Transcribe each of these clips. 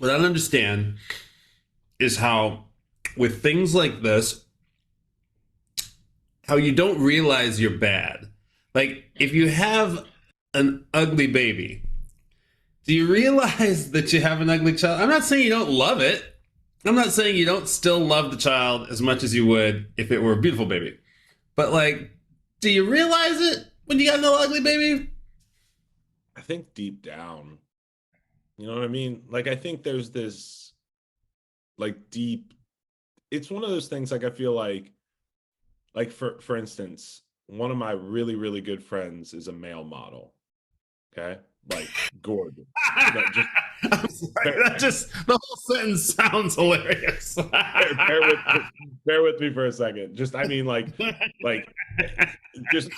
what I don't understand is how, with things like this, how you don't realize you're bad. Like, if you have an ugly baby, do you realize that you have an ugly child? I'm not saying you don't love it. I'm not saying you don't still love the child as much as you would if it were a beautiful baby. But, like, do you realize it when you got an ugly baby? I think deep down, you know what I mean? Like, I think there's this, like, deep, it's one of those things, like, I feel like for instance, one of my really, really good friends is a male model. Okay. Like, gorgeous. That just, I'm sorry, bear, that just, the whole sentence sounds hilarious. bear with bear with me for a second. Just, I mean, like just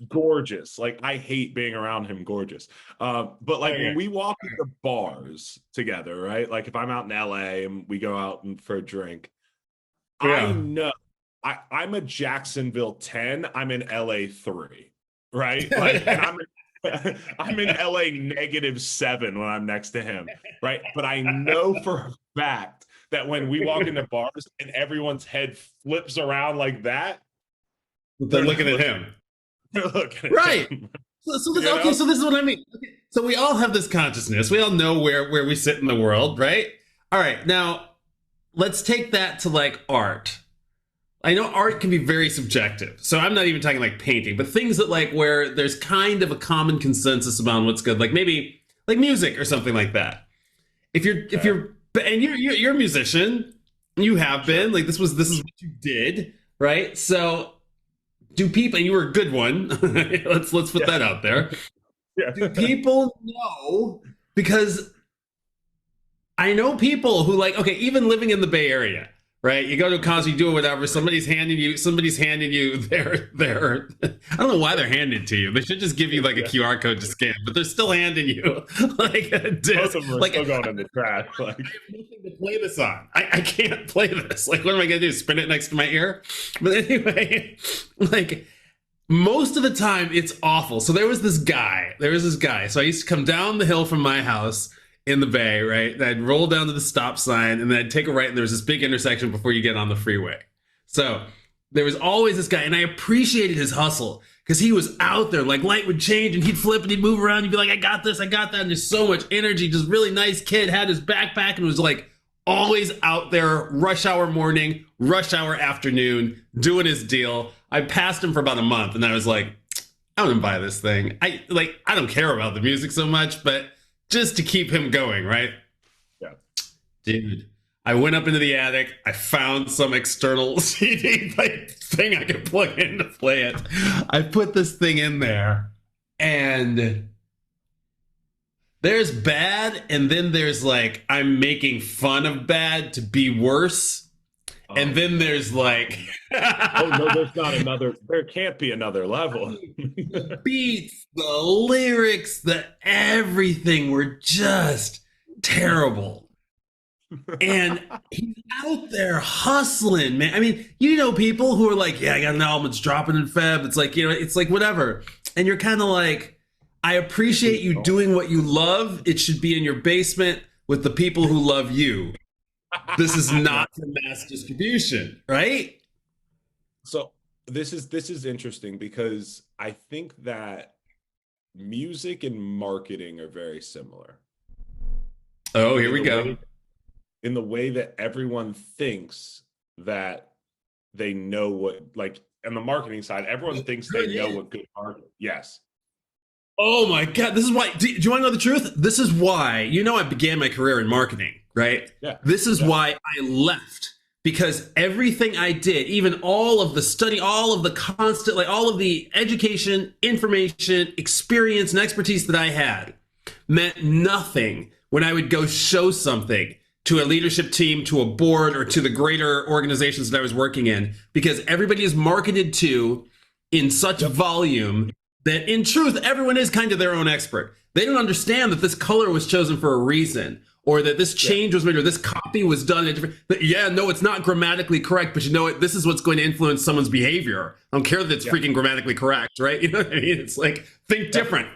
gorgeous. Like, I hate being around him. Gorgeous. But like when Okay. we walk into bars together, right? Like if I'm out in LA and we go out for a drink, I Yeah. know I'm a Jacksonville 10. I'm in LA 3, right? Like, and I'm in LA -7 when I'm next to him, right? But I know for a fact that when we walk into bars and everyone's head flips around like that, They're they're not looking at looking, him. they're looking at Right. him. So You okay, know? so this is what I mean. Okay. So we all have this consciousness. We all know where we sit in the world, right? All right. Now, let's take that to like art. I know art can be very subjective. So I'm not even talking like painting, but things that like where there's kind of a common consensus about what's good, like maybe like music or something like that. If Okay. you're and you're a musician, you have Sure. been like this is what you did, right? So do people, and you were a good one. Let's put Yeah. that out there. Do Yeah. people know? Because I know people who like, okay, even living in the Bay Area, right? You go to a concert, you do whatever. Somebody's handing you their. I don't know why they're handing it to you. They should just give you like a Yeah. QR code to scan, but they're still handing you like a Both disc. of them are Like still going in the trash. Like, I have nothing to play this on. I can't play this. Like, what am I gonna do? Spin it next to my ear? But anyway, like most of the time it's awful. So there was this guy. So I used to come down the hill from my house in the Bay, right? And I'd roll down to the stop sign and then I'd take a right and there was this big intersection before you get on the freeway. So there was always this guy and I appreciated his hustle because he was out there. Like light would change and he'd flip and he'd move around. He'd be like, I got this, I got that. And there's so much energy. Just really nice kid, had his backpack and was like always out there, rush hour morning, rush hour afternoon, doing his deal. I passed him for about a month and I was like, I don't buy this thing. I don't care about the music so much, but just to keep him going, right? yeah. Dude, I went up into the attic. I found some external CD like, thing I could plug in to play it. I put this thing in there, and there's bad, and then there's like I'm making fun of bad to be worse, and Oh then no. there's like Oh no, there's not another. There can't be another level. the beats, the lyrics, the everything were just terrible. And he's out there hustling, man. I mean, you know, people who are like, yeah, I got an album, it's dropping in Feb. It's like, you know, it's like whatever. And you're kind of like, I appreciate you doing what you love. It should be in your basement with the people who love you. This is Yeah. not for mass distribution, right? So this is interesting because I think that music and marketing are very similar Oh, here in we the go. way in the way that everyone thinks that they know what, like, on the marketing side, everyone thinks they Good know is. what good marketing. Yes. Oh my God. This is why. Do you want to know the truth? This is why, you know, I began my career in marketing, right? Yeah. This is Yeah. why I left because everything I did, even all of the study, all of the constant, like all of the education, information, experience, and expertise that I had meant nothing when I would go show something to a leadership team, to a board, or to the greater organizations that I was working in, because everybody is marketed to in such Yep. volume that in truth, everyone is kind of their own expert. They don't understand that this color was chosen for a reason, or that this Yeah. change was made, or this copy was done in a different. But yeah, no, it's not grammatically correct, but you know what? This is what's going to influence someone's behavior. I don't care that it's Yeah. freaking grammatically correct, right? You know what I mean? It's like, think Yep. different.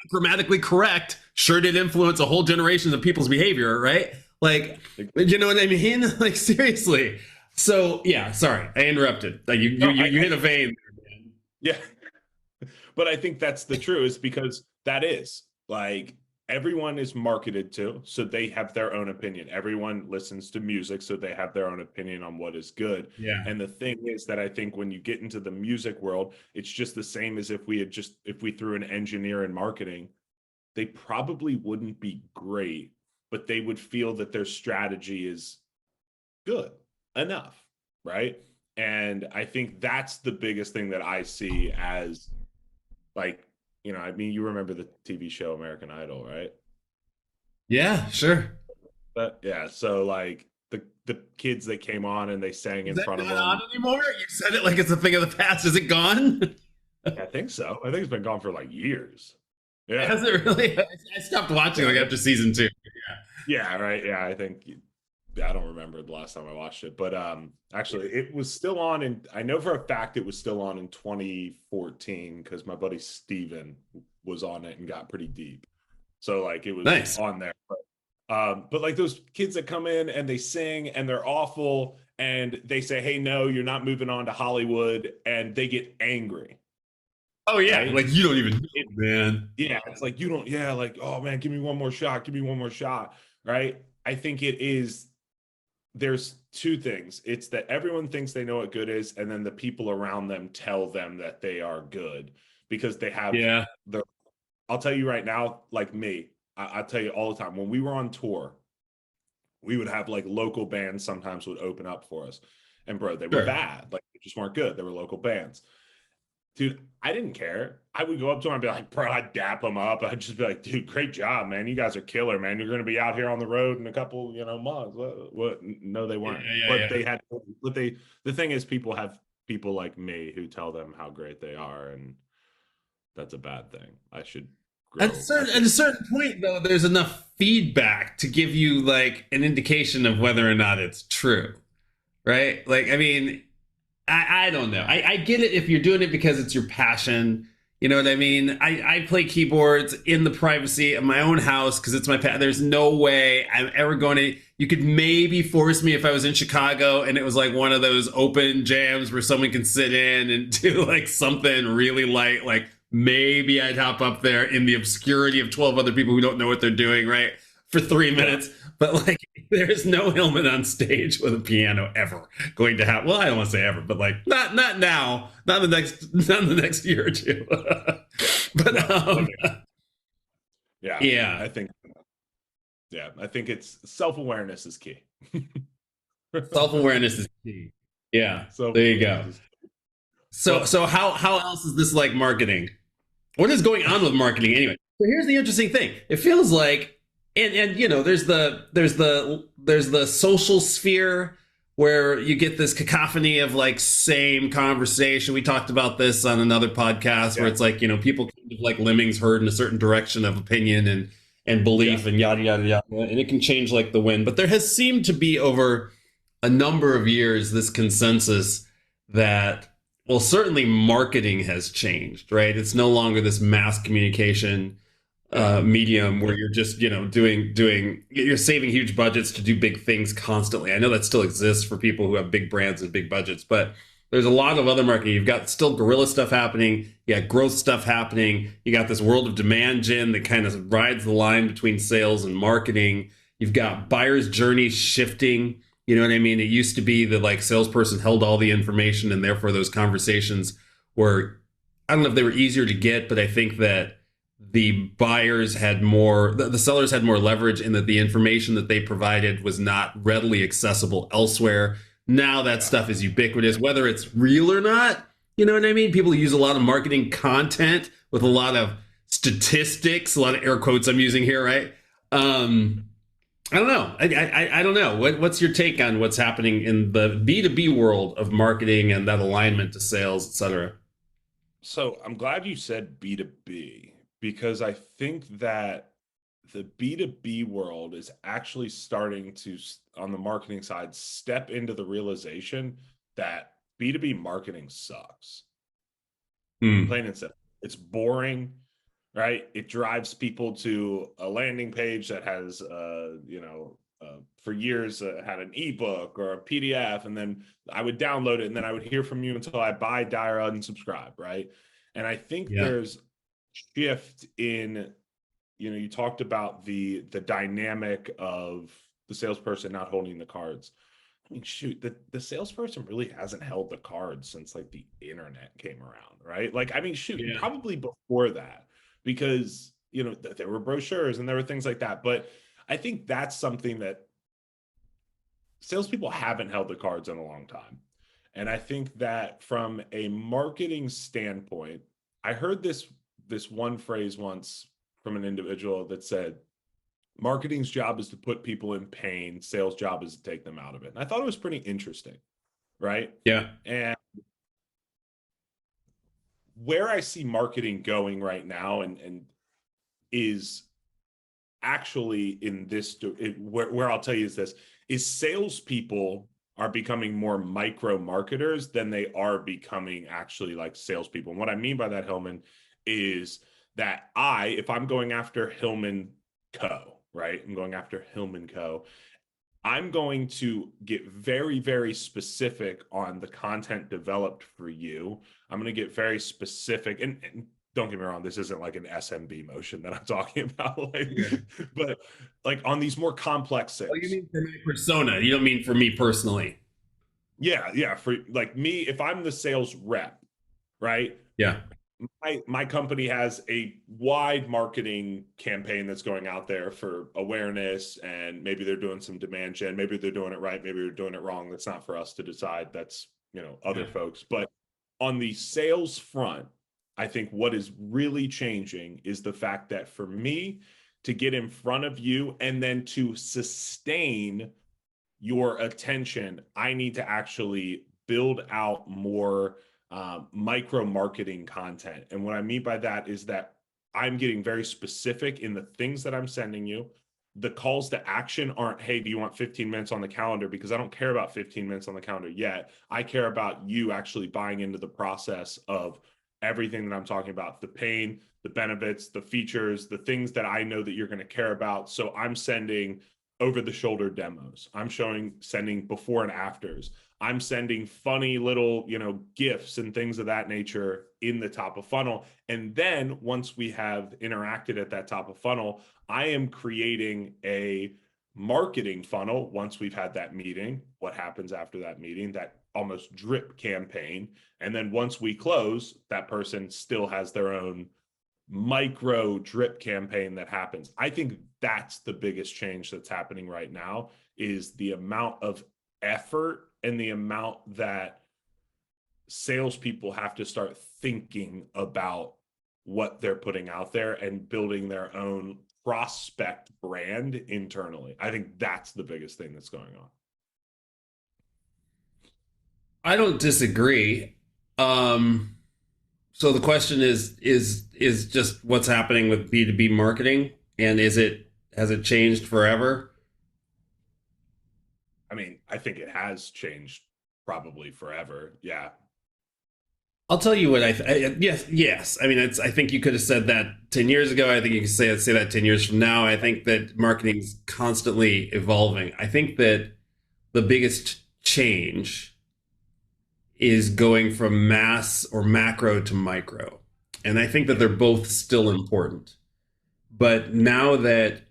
Grammatically correct sure did influence a whole generation of people's behavior, right? Like, you know what I mean? Like, seriously. So yeah, sorry, I interrupted. Like No, you hit a vein. yeah. But I think that's the truth is because that is like everyone is marketed to, so they have their own opinion. Everyone listens to music, so they have their own opinion on what is good. Yeah. And the thing is that I think when you get into the music world, it's just the same as if we threw an engineer in marketing, they probably wouldn't be great, but they would feel that their strategy is good enough, right? And I think that's the biggest thing that I see as like, I mean, you remember the TV show American Idol, right? Yeah, sure. But yeah, so like the kids that came on and they sang Is in that front of not on them. anymore? You said it like it's a thing of the past. Is it gone? I think so. I think it's been gone for like years. Yeah. Has it really? I stopped watching like after season two. Yeah, right. Yeah, I don't remember the last time I watched it, but actually it was still on and I know for a fact it was still on in 2014 because my buddy Steven was on it and got pretty deep. So like it was Nice. on there. But like those kids that come in and they sing and they're awful and they say, "Hey, no, you're not moving on to Hollywood," and they get angry. Oh yeah, Right? like you don't even know, man. Yeah, it's like you don't, yeah, like, oh man, give me one more shot, give me one more shot. Right? I think there's two things. It's that everyone thinks they know what good is, and then the people around them tell them that they are good because they have Yeah. the I'll tell you right now, like me, I tell you all the time, when we were on tour, we would have like local bands sometimes would open up for us. And bro, they were Sure. bad. Like they just weren't good. They were local bands. Dude, I didn't care. I would go up to them and be like, bro, I'd dap them up. I'd just be like, dude, great job, man. You guys are killer, man. You're going to be out here on the road in a couple, months. What? No, they Yeah, weren't. yeah, But yeah. the thing is, people have people like me who tell them how great they are. And that's a bad thing. I should grow. At a certain point, though, there's enough feedback to give you like an indication of whether or not it's true, right? Like, I mean, I don't know. I get it if you're doing it because it's your passion. You know what I mean? I play keyboards in the privacy of my own house because it's my There's no way I'm ever going to. You could maybe force me if I was in Chicago and it was like one of those open jams where someone can sit in and do like something really light. Like maybe I'd hop up there in the obscurity of 12 other people who don't know what they're doing, right? For 3 minutes. But like, there's no Hillman on stage with a piano ever going to happen. Well, I don't want to say ever, but like, not now, not the next year or two. But Yeah, yeah, I think it's self-awareness is key. self awareness is key. Yeah, there you go. Self-awareness is key. So how else is this like marketing? What is going on with marketing anyway? So here's the interesting thing. It feels like and there's the social sphere where you get this cacophony of like same conversation. We talked about this on another podcast where it's like, people kind of like lemmings herd in a certain direction of opinion and belief and yada yada yada. And it can change like the wind. But there has seemed to be over a number of years this consensus that well, certainly marketing has changed, right? It's no longer this mass communication medium where you're just you're saving huge budgets to do big things constantly. I know that still exists for people who have big brands and big budgets, but there's a lot of other marketing. You've got still guerrilla stuff happening, you got growth stuff happening, you got this world of demand gen that kind of rides the line between sales and marketing. You've got buyer's journeys shifting. You know what I mean? It used to be that like salesperson held all the information and therefore those conversations were, I don't know if they were easier to get, but I think that the buyers had more, the sellers had more leverage in that the information that they provided was not readily accessible elsewhere. Now that stuff is ubiquitous, whether it's real or not. You know what I mean? People use a lot of marketing content with a lot of statistics, a lot of air quotes I'm using here, right? I don't know. I don't know. What's your take on what's happening in the B2B world of marketing and that alignment to sales, et cetera? So I'm glad you said B2B because I think that the B2B world is actually starting to, on the marketing side, step into the realization that B2B marketing sucks. Hmm. Plain and simple. It's boring, right? It drives people to a landing page that has, for years had an ebook or a PDF, and then I would download it, and then I would hear from you until I buy, die, or unsubscribe, right? And I think Yeah. there's shift in, you talked about the dynamic of the salesperson not holding the cards. I mean, shoot, the salesperson really hasn't held the cards since like the internet came around, right? Like, I mean, shoot, Yeah. probably before that, because there were brochures and there were things like that. But I think that's something that salespeople haven't held the cards in a long time. And I think that from a marketing standpoint, I heard this one phrase once from an individual that said, marketing's job is to put people in pain, sales job is to take them out of it. And I thought it was pretty interesting, right? Yeah. And where I see marketing going right now and is actually in this, where I'll tell you is this, is salespeople are becoming more micro marketers than they are becoming actually like salespeople. And what I mean by that, Hillman, is that if I'm going after Hillman Co., right? I'm going after Hillman Co. I'm going to get very, very specific on the content developed for you. I'm going to get very specific, and don't get me wrong, this isn't like an SMB motion that I'm talking about, but like on these more complex sales. Oh, you mean for my persona? You don't mean for me personally? Yeah. For like me, if I'm the sales rep, right? Yeah. My company has a wide marketing campaign that's going out there for awareness, and maybe they're doing some demand gen, maybe they're doing it right, maybe they're doing it wrong. That's not for us to decide. That's, other folks. But on the sales front, I think what is really changing is the fact that for me to get in front of you and then to sustain your attention, I need to actually build out more micro marketing content. And what I mean by that is that I'm getting very specific in the things that I'm sending you. The calls to action aren't, hey, do you want 15 minutes on the calendar? Because I don't care about 15 minutes on the calendar yet. I care about you actually buying into the process of everything that I'm talking about, the pain, the benefits, the features, the things that I know that you're going to care about. So I'm sending over the shoulder demos. I'm sending before and afters. I'm sending funny little, GIFs and things of that nature in the top of funnel. And then once we have interacted at that top of funnel, I am creating a marketing funnel. Once we've had that meeting, what happens after that meeting, that almost drip campaign. And then once we close, that person still has their own micro drip campaign that happens. I think that's the biggest change that's happening right now, is the amount of effort and the amount that salespeople have to start thinking about what they're putting out there and building their own prospect brand internally. I think that's the biggest thing that's going on. I don't disagree. So the question is just what's happening with B2B marketing, and has it changed forever? I mean, I think it has changed probably forever. Yeah. I'll tell you what yes. I mean, I think you could have said that 10 years ago. I think you can say that 10 years from now. I think that marketing is constantly evolving. I think that the biggest change is going from mass or macro to micro. And I think that they're both still important. But now that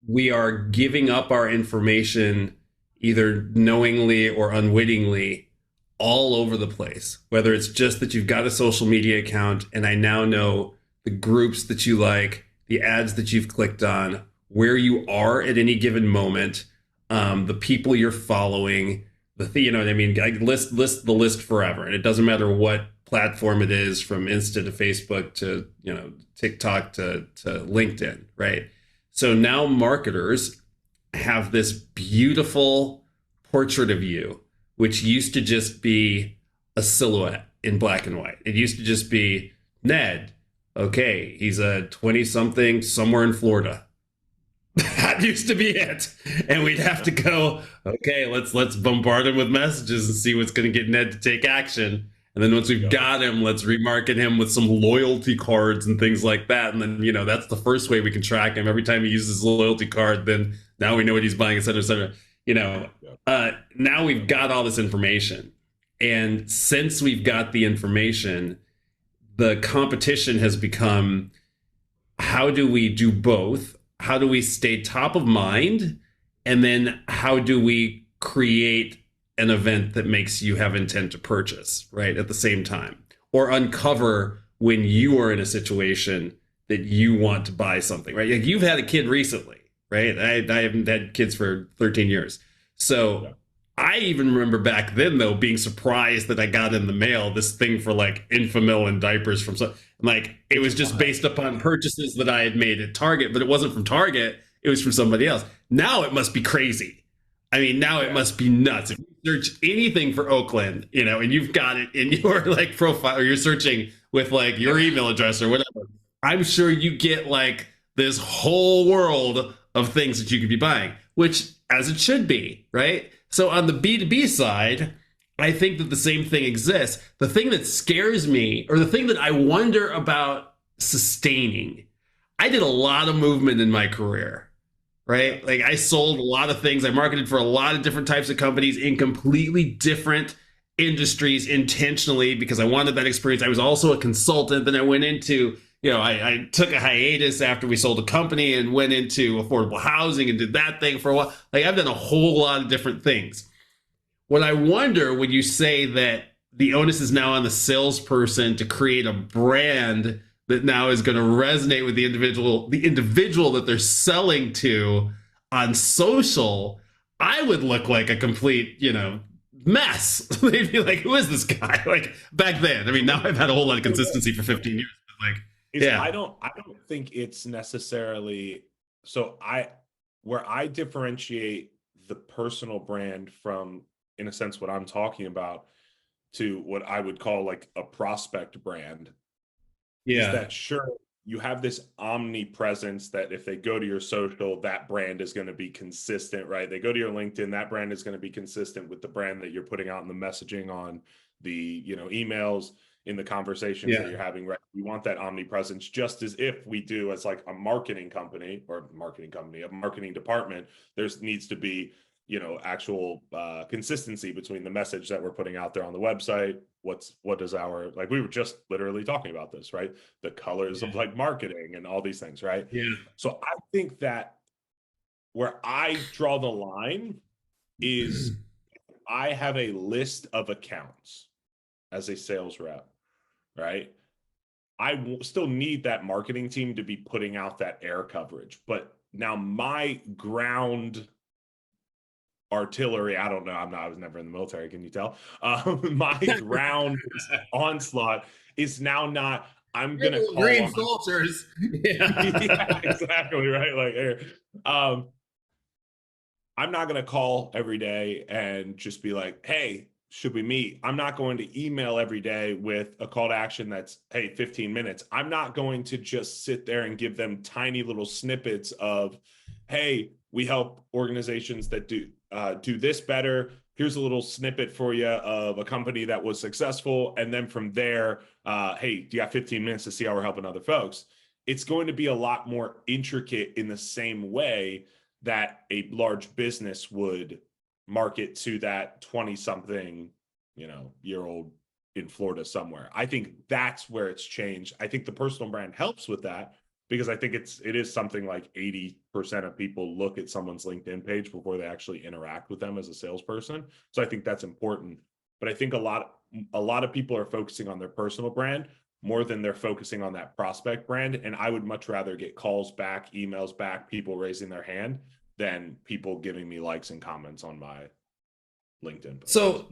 we are giving up our information either knowingly or unwittingly all over the place, whether it's just that you've got a social media account and I now know the groups that you like, the ads that you've clicked on, where you are at any given moment, the people you're following, you know what I mean? I list the list forever. And it doesn't matter what platform it is, from Insta to Facebook to, TikTok to LinkedIn, right? So now marketers have this beautiful portrait of you, which used to just be a silhouette in black and white. It used to just be Ned. Okay, he's a 20-something somewhere in Florida. That used to be it. And we'd have to go, okay, let's bombard him with messages and see what's going to get Ned to take action. And then once we've got him, let's remarket him with some loyalty cards and things like that. And then, that's the first way we can track him. Every time he uses a loyalty card, then now we know what he's buying, et cetera, et cetera. you know, Yeah. now we've got all this information. And since we've got the information, the competition has become, how do we do both? How do we stay top of mind? And then how do we create an event that makes you have intent to purchase, right, at the same time? Or uncover when you are in a situation that you want to buy something, right? Like you've had a kid recently, right? I haven't had kids for 13 years. So Yeah. I even remember back then, though, being surprised that I got in the mail this thing for like Infamil and diapers from some, like it was just based upon purchases that I had made at Target, but it wasn't from Target. It was from somebody else. Now it must be crazy. I mean, now it must be nuts. If you search anything for Oakland, you know, and you've got it in your like profile, or you're searching with like your email address or whatever, I'm sure you get like this whole world of things that you could be buying, which as it should be, right? So on the B2B side, I think that the same thing exists. The thing that scares me, or the thing that I wonder about sustaining, I did a lot of movement in my career, right? Like I sold a lot of things. I marketed for a lot of different types of companies in completely different industries intentionally because I wanted that experience. I was also a consultant. Then I went into, you know, I took a hiatus after we sold a company and went into affordable housing and did that thing for a while. Like I've done a whole lot of different things. What I wonder when you say that the onus is now on the salesperson to create a brand that now is going to resonate with the individual that they're selling to on social, I would look like a complete, you know, mess. They'd be like, who is this guy? Like back then. I mean, now I've had a whole lot of consistency for 15 years. But like, Is yeah. I don't think it's necessarily so I where I differentiate the personal brand from, in a sense, what I'm talking about to what I would call like a prospect brand is Yeah. that sure, you have this omnipresence that if they go to your social, that brand is going to be consistent, right? They go to your LinkedIn, that brand is going to be consistent with the brand that you're putting out in the messaging on the, you know, emails, in the conversations that Yeah. you're having, right? We want that omnipresence just as if we do as like a marketing company or marketing company, a marketing department, there's needs to be, you know, actual consistency between the message that we're putting out there on the website. What does our, like, we were just literally talking about this, right? The colors of Yeah. like marketing and all these things, right? Yeah. So I think that where I draw the line is I have a list of accounts as a sales rep, right? Still need that marketing team to be putting out that air coverage. But now my ground artillery, I don't know, I was never in the military, can you tell? My ground onslaught is now not, I'm going to call Green on, soldiers. Yeah. yeah, exactly, right? Like, um, I'm not going to call every day and just be like, hey, should we meet? I'm not going to email every day with a call to action that's, hey, 15 minutes. I'm not going to just sit there and give them tiny little snippets of, hey, we help organizations that do this better. Here's a little snippet for you of a company that was successful. And then from there, hey, do you got 15 minutes to see how we're helping other folks? It's going to be a lot more intricate in the same way that a large business would market to that 20 something, you know, year old in Florida somewhere. I think that's where it's changed. I think the personal brand helps with that because I think it is something like 80% of people look at someone's LinkedIn page before they actually interact with them as a salesperson. So I think that's important. But I think a lot of people are focusing on their personal brand more than they're focusing on that prospect brand. And I would much rather get calls back, emails back, people raising their hand than people giving me likes and comments on my LinkedIn posts. So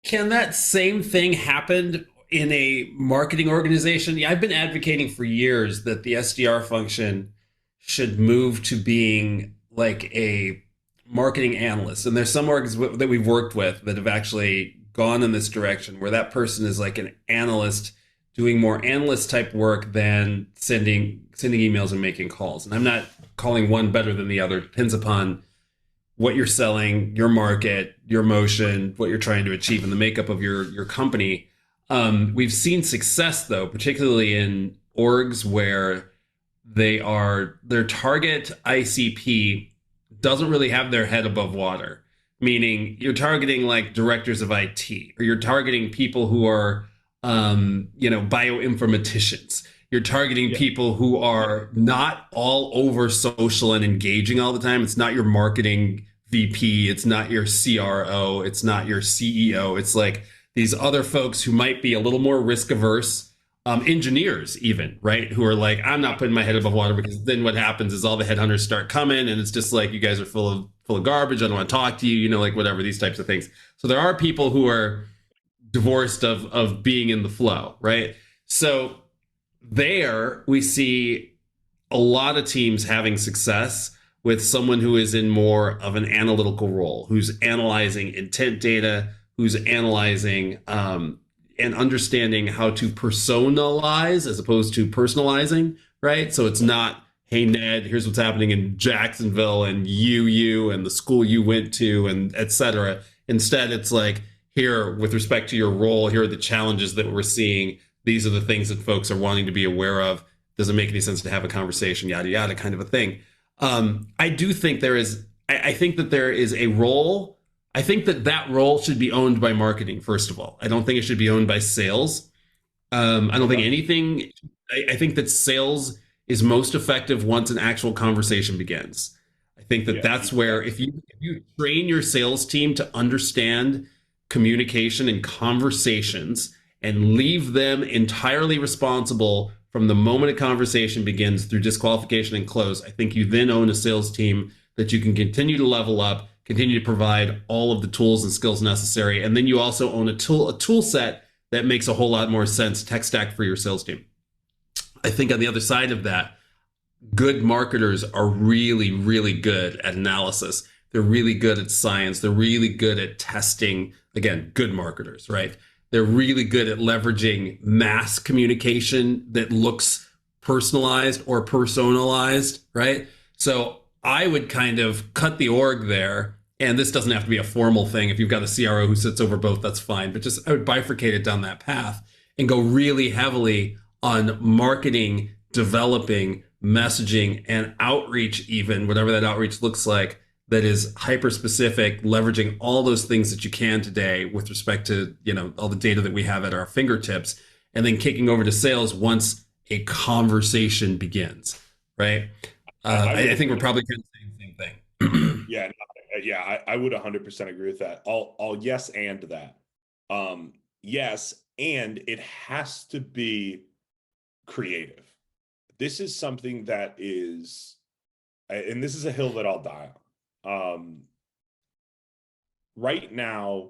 can that same thing happen in a marketing organization? Yeah, I've been advocating for years that the SDR function should move to being like a marketing analyst. And there's some orgs that we've worked with that have actually gone in this direction where that person is like an analyst doing more analyst type work than sending emails and making calls. And I'm not calling one better than the other. It depends upon what you're selling, your market, your motion, what you're trying to achieve, and the makeup of your company. We've seen success though, particularly in orgs where their target ICP doesn't really have their head above water. meaning you're targeting like directors of IT, or you're targeting people who are, bioinformaticians. You're targeting Yeah. people who are not all over social and engaging all the time. It's not your marketing VP. It's not your CRO. It's not your CEO. It's like these other folks who might be a little more risk averse, engineers even, right, who are like, I'm not putting my head above water, because then what happens is all the headhunters start coming and it's just like, you guys are full of garbage, I don't want to talk to you, like whatever, these types of things. So there are people who are divorced of being in the flow, right? So there we see a lot of teams having success with someone who is in more of an analytical role, who's analyzing intent data, who's analyzing, and understanding how to personalize as opposed to personalizing, right? So it's not, hey, Ned, here's what's happening in Jacksonville and you and the school you went to and et cetera. Instead, it's like, here, with respect to your role, here are the challenges that we're seeing. These are the things that folks are wanting to be aware of. Does it make any sense to have a conversation? Yada, yada, kind of a thing. I do think there is, I think that there is a role. I think that that role should be owned by marketing, first of all. I don't think it should be owned by sales. I don't think anything, I think that sales is most effective once an actual conversation begins. I think that Yeah. that's where, if you train your sales team to understand communication and conversations and leave them entirely responsible from the moment a conversation begins through disqualification and close, I think you then own a sales team that you can continue to level up, continue to provide all of the tools and skills necessary, and then you also own a tool set that makes a whole lot more sense, tech stack for your sales team. I think on the other side of that, good marketers are really, really good at analysis. They're really good at science. They're really good at testing. Again, good marketers, right? They're really good at leveraging mass communication that looks personalized or personalized, right? So I would kind of cut the org there. And this doesn't have to be a formal thing. If you've got a CRO who sits over both, that's fine. But just I would bifurcate it down that path and go really heavily on marketing, developing, messaging, and outreach, even whatever that outreach looks like, that is hyper specific, leveraging all those things that you can today with respect to, all the data that we have at our fingertips, and then kicking over to sales once a conversation begins, right? I think we're probably kind of saying the same thing. Yeah, yeah, I would 100% agree with that. I'll yes and that. Yes, and it has to be creative. This is something that is, and this is a hill that I'll die on. Right now,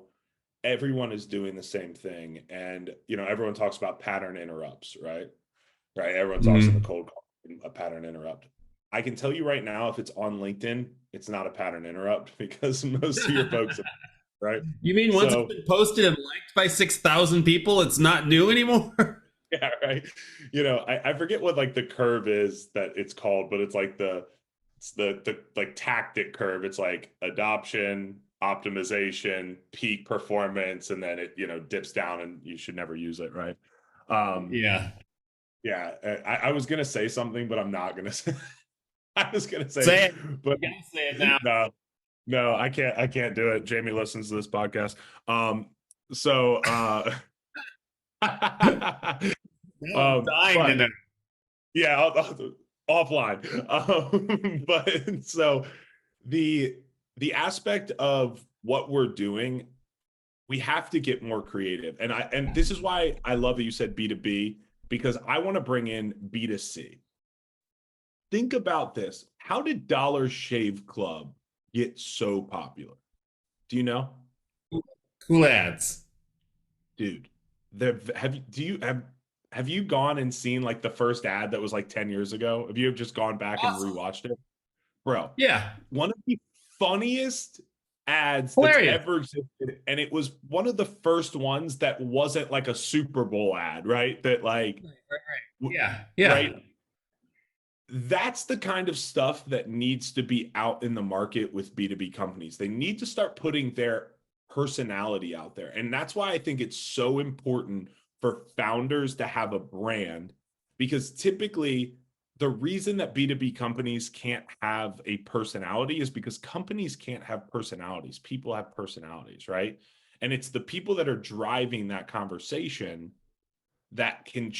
everyone is doing the same thing, and everyone talks about pattern interrupts, right? Right. Everyone talks in the cold call, a pattern interrupt. I can tell you right now, if it's on LinkedIn, it's not a pattern interrupt because most of your folks, right? You mean once it's been posted and liked by 6,000 people, it's not new anymore? Yeah, right. I forget what like the curve is that it's called, but it's like the like tactic curve. It's like adoption, optimization, peak performance, and then it dips down and you should never use it, right? Yeah. Yeah, I was gonna say something, but I'm not gonna say. I was gonna Say it. But You gotta say it now. no, I can't do it. Jamie listens to this podcast. So No, I'm dying to know. yeah, offline. But so the aspect of what we're doing, we have to get more creative. And this is why I love that you said B2B, because I want to bring in B2C. Think about this. How did Dollar Shave Club get so popular? Do you know? Cool ads. Dude, have you gone and seen like the first ad that was like 10 years ago? Have you just gone back and Awesome. rewatched it? Bro, Yeah. one of the funniest ads that's Hilarious. ever existed, and it was one of the first ones that wasn't like a Super Bowl ad, right? That like Right. Yeah. Yeah. right? That's the kind of stuff that needs to be out in the market with B2B companies. They need to start putting their personality out there. And that's why I think it's so important for founders to have a brand, because typically the reason that B2B companies can't have a personality is because companies can't have personalities. People have personalities, right? And it's the people that are driving that conversation that can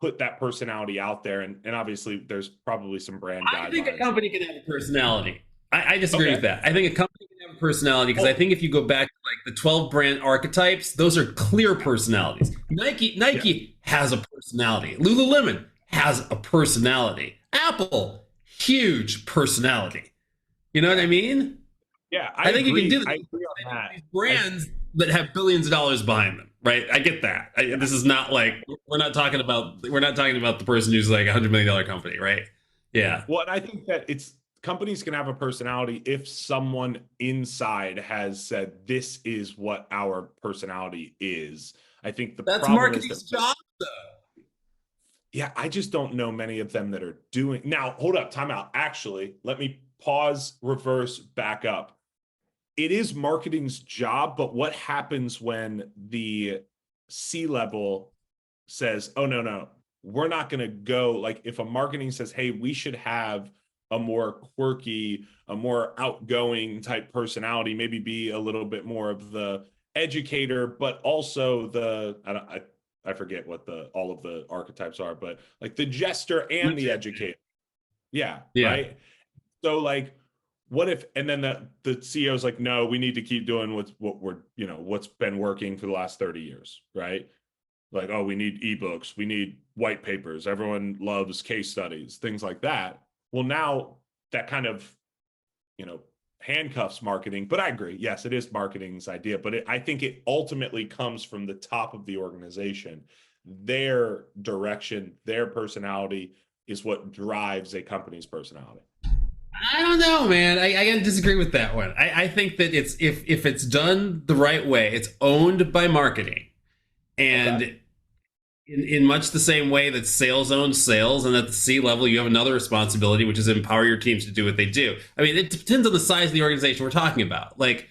put that personality out there. And obviously there's probably some brand guidelines. I think a company can have a personality. I disagree with that. I think a company can have a personality because I think if you go back to like the 12 brand archetypes, those are clear personalities. Nike has a personality. Lululemon has a personality. Apple, huge personality. You know what I mean? Yeah, I think agree. you can do I agree on that. these brands that have billions of dollars behind them, right? I get that. This is not like we're not talking about the person who's like $100 million company, right? Yeah. Well, and I think that companies can have a personality if someone inside has said this is what our personality is. I think that's marketing's job, though. Yeah, I just don't know many of them that are doing. Now, hold up, time out. Actually, let me pause, reverse, back up. It is marketing's job, but what happens when the C-level says, oh, no, we're not going to go, like if a marketing says, hey, we should have a more quirky, a more outgoing type personality, maybe be a little bit more of the educator, but also I forget what all of the archetypes are, but like the jester and the educator. Yeah. Right. So like, what if, and then the CEO is like, no, we need to keep doing what's been working for the last 30 years. Right. Like, oh, we need eBooks, we need white papers. Everyone loves case studies, things like that. Well, now that kind of, handcuffs marketing, but I agree. Yes, it is marketing's idea, but I think it ultimately comes from the top of the organization. Their direction, their personality is what drives a company's personality. I don't know, man. I gotta disagree with that one. I think that it's if it's done the right way, it's owned by marketing, and in much the same way that sales owns sales, and at the C-level you have another responsibility, which is empower your teams to do what they do. I mean, it depends on the size of the organization we're talking about. Like,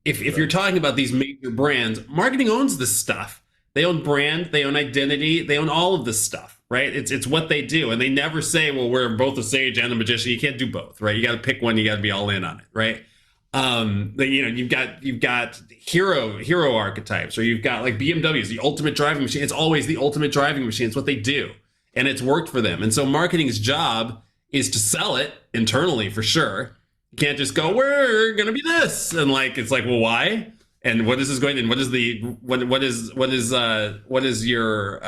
if you're talking about these major brands, marketing owns this stuff. They own brand, they own identity, they own all of this stuff, right? It's what they do, and they never say, well, we're both a sage and a magician. You can't do both, right? You got to pick one. You got to be all in on it, right? You've got hero archetypes, or you've got like BMW is the ultimate driving machine. It's always the ultimate driving machine. It's what they do, and it's worked for them. And so marketing's job is to sell it internally for sure. You can't just go, we're gonna be this, and like it's like, well, why? And what is this going? And what is your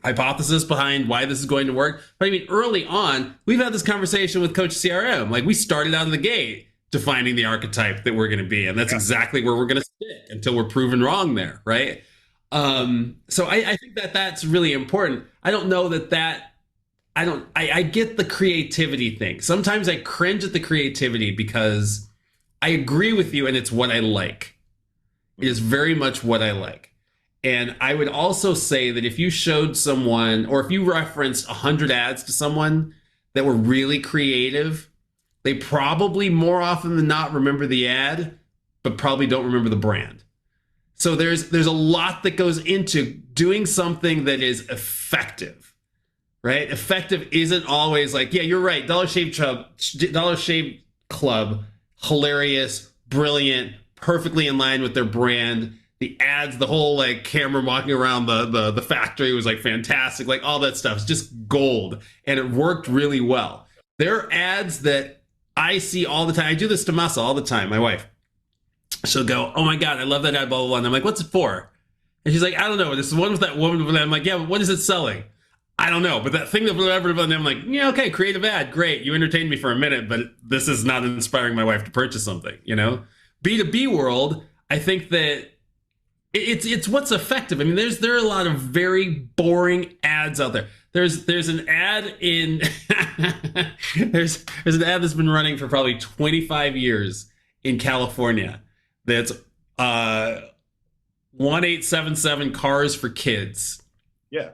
hypothesis behind why this is going to work? But I mean, early on, we've had this conversation with Coach CRM. Like, we started out of the gate defining the archetype that we're going to be, and that's exactly where we're going to stick until we're proven wrong there, right? So I think that's really important. I don't know I get the creativity thing. Sometimes I cringe at the creativity because I agree with you, and it's what I like. It is very much what I like. And I would also say that if you showed someone, or if you referenced 100 ads to someone that were really creative, they probably more often than not remember the ad, but probably don't remember the brand. So there's a lot that goes into doing something that is effective, right? Effective isn't always like, yeah, you're right. Dollar Shave Club, hilarious, brilliant, perfectly in line with their brand. The ads, the whole like camera walking around the factory was like fantastic. Like all that stuff is just gold, and it worked really well. There are ads that I see all the time. I do this to Masa all the time, my wife. She'll go, oh my God, I love that ad, blah, blah, blah. And I'm like, what's it for? And she's like, I don't know. This is one with that woman. And I'm like, yeah, but what is it selling? I don't know. But that thing that whatever. And I'm like, yeah, okay, creative ad. Great. You entertained me for a minute, but this is not inspiring my wife to purchase something, B2B world, I think that it's what's effective. I mean, there are a lot of very boring ads out there. There's an ad in there's an ad that's been running for probably 25 years in California. That's 1877 Cars for Kids. Yeah.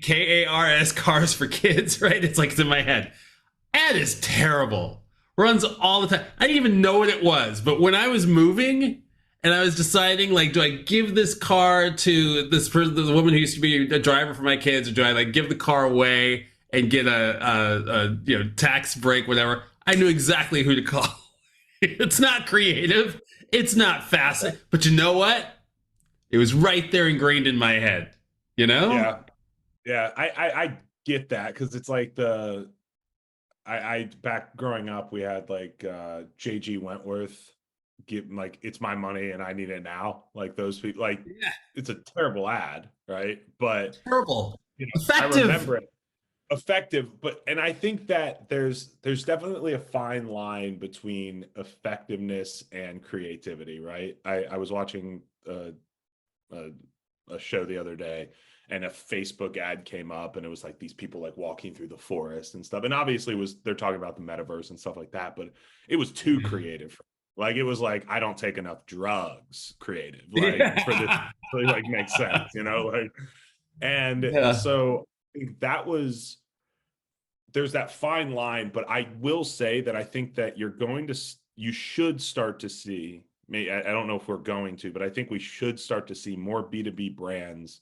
KARS, Cars for Kids, right? It's like it's in my head. Ad is terrible. Runs all the time. I didn't even know what it was, but when I was moving and I was deciding, like, do I give this car to this person, the woman who used to be a driver for my kids, or do I like give the car away and get a tax break, whatever, I knew exactly who to call. It's not creative, it's not fast, but you know what? It was right there ingrained in my head. You know? Yeah. Yeah. I get that because it's like I back growing up, we had like JG Wentworth give like it's my money and I need it now. Like those people, like Yeah. it's a terrible ad, right? But Terrible. I Effective. remember it effective, but and I think that there's definitely a fine line between effectiveness and creativity, right? I was watching a a show the other day and a Facebook ad came up and it was like these people like walking through the forest and stuff. And obviously it was they're talking about the metaverse and stuff like that, but it was too creative. Like it was like I don't take enough drugs creative like for this Yeah. to really like make sense, you know? Like and Yeah. so I think that was there's that fine line, but I will say that I think that you should start to see I don't know if we're going to, but I think we should start to see more B2B brands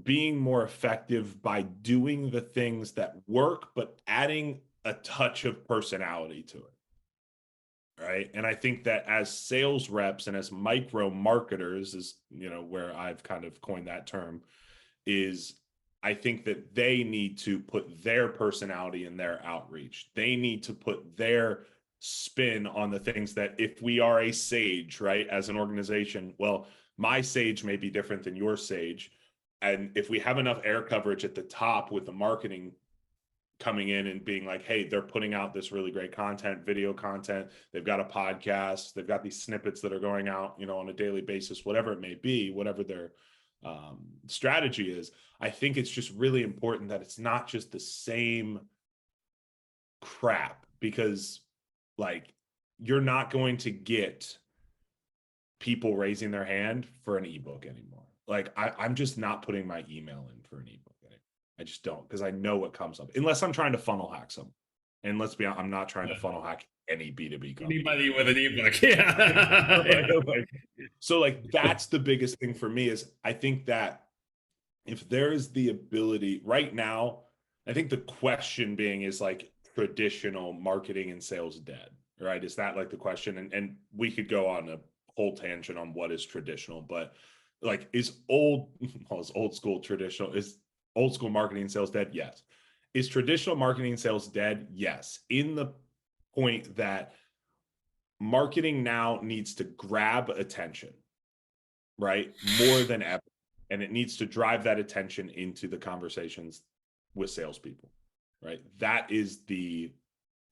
being more effective by doing the things that work, but adding a touch of personality to it. Right. And I think that as sales reps and as micro marketers is, where I've kind of coined that term is I think that they need to put their personality in their outreach. They need to put their spin on the things that if we are a sage, right, as an organization, well, my sage may be different than your sage. And if we have enough air coverage at the top with the marketing coming in and being like, hey, they're putting out this really great content, video content, they've got a podcast, they've got these snippets that are going out, on a daily basis, whatever it may be, whatever their strategy is. I think it's just really important that it's not just the same crap because like you're not going to get people raising their hand for an ebook anymore. Like I'm just not putting my email in for an ebook anymore. I just don't because I know what comes up unless I'm trying to funnel hack someone. And let's be honest, I'm not trying to funnel hack any B2B company. Anybody with an ebook. Yeah. So like that's the biggest thing for me is I think that if there is the ability right now, I think the question being is like traditional marketing and sales dead, right? Is that like the question? And we could go on a whole tangent on what is traditional, but like is old school traditional, is old school marketing and sales dead? Yes. Is traditional marketing and sales dead? Yes. In the point that marketing now needs to grab attention, right? More than ever. And it needs to drive that attention into the conversations with salespeople, right? That is the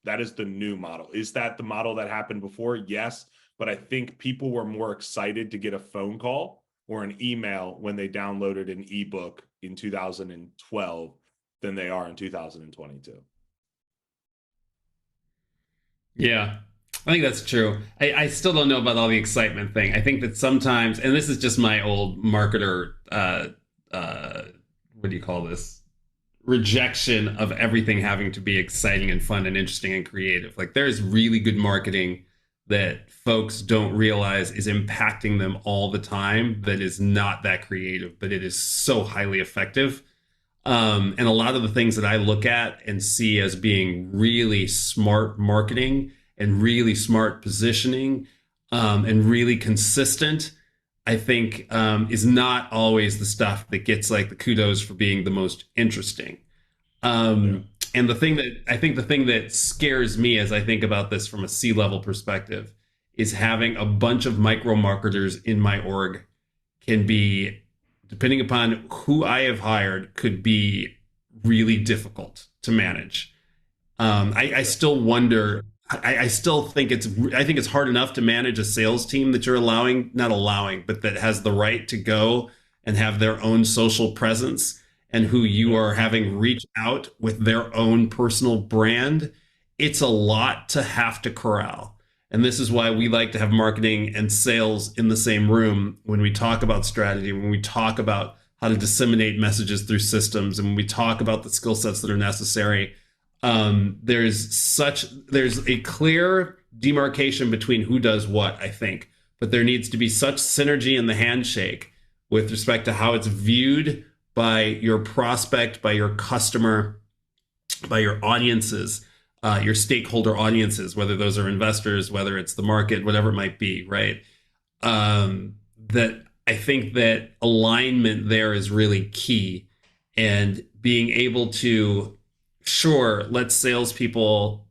new model. Is that the model that happened before? Yes. But I think people were more excited to get a phone call or an email when they downloaded an ebook in 2012 than they are in 2022. Yeah, I think that's true. I still don't know about all the excitement thing. I think that sometimes, and this is just my old marketer, what do you call this? Rejection of everything having to be exciting and fun and interesting and creative. Like there's really good marketing that folks don't realize is impacting them all the time that is not that creative, but it is so highly effective. And a lot of the things that I look at and see as being really smart marketing and really smart positioning and really consistent, I think is not always the stuff that gets like the kudos for being the most interesting. And the thing that scares me as I think about this from a C-level perspective is having a bunch of micro marketers in my org can be, depending upon who I have hired, could be really difficult to manage. I still wonder. I still think it's hard enough to manage a sales team that you're not allowing, but that has the right to go and have their own social presence and who you are having reach out with their own personal brand. It's a lot to have to corral. And this is why we like to have marketing and sales in the same room when we talk about strategy, when we talk about how to disseminate messages through systems, and when we talk about the skill sets that are necessary. There's a clear demarcation between who does what, I think, but there needs to be such synergy in the handshake with respect to how it's viewed by your prospect, by your customer, by your audiences, your stakeholder audiences, whether those are investors, whether it's the market, whatever it might be, right? That I think that alignment there is really key, and being able to, sure, let salespeople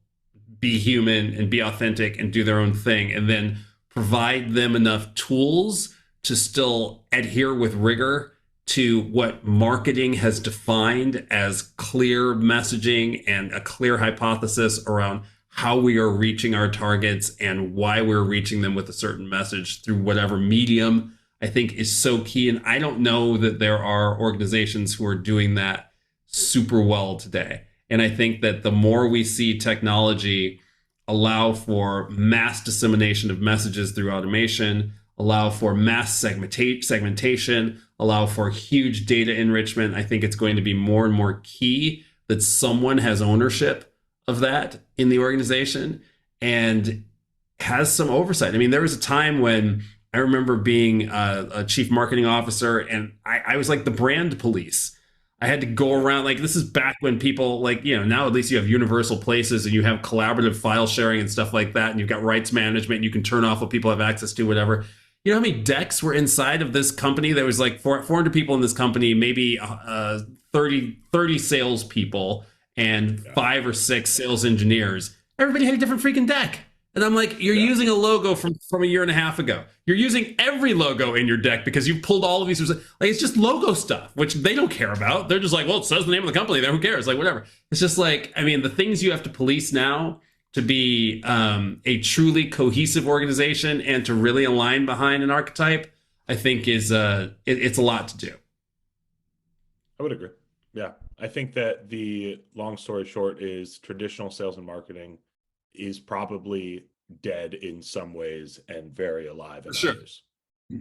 be human and be authentic and do their own thing, and then provide them enough tools to still adhere with rigor to what marketing has defined as clear messaging and a clear hypothesis around how we are reaching our targets and why we're reaching them with a certain message through whatever medium, I think is so key. And I don't know that there are organizations who are doing that super well today. And I think that the more we see technology allow for mass dissemination of messages through automation, allow for mass segmentation, allow for huge data enrichment, I think it's going to be more and more key that someone has ownership of that in the organization and has some oversight. I mean, there was a time when I remember being a chief marketing officer, and I was like the brand police. I had to go around, like, this is back when people, like, you know, now at least you have universal places and you have collaborative file sharing and stuff like that, and you've got rights management, and you can turn off what people have access to, whatever. You know how many decks were inside of this company? There was like 400 people in this company, maybe 30 salespeople and 5 or 6 sales engineers. Everybody had a different freaking deck. And I'm like, you're using a logo from a year and a half ago. You're using every logo in your deck because you've pulled all of these. Like, it's just logo stuff, which they don't care about. They're just like, well, it says the name of the company there. Who cares? Like, whatever. It's just like, I mean, the things you have to police now to be a truly cohesive organization and to really align behind an archetype, I think is it's a lot to do. I would agree. Yeah. I think that the long story short is traditional sales and marketing is probably dead in some ways and very alive in For sure. others.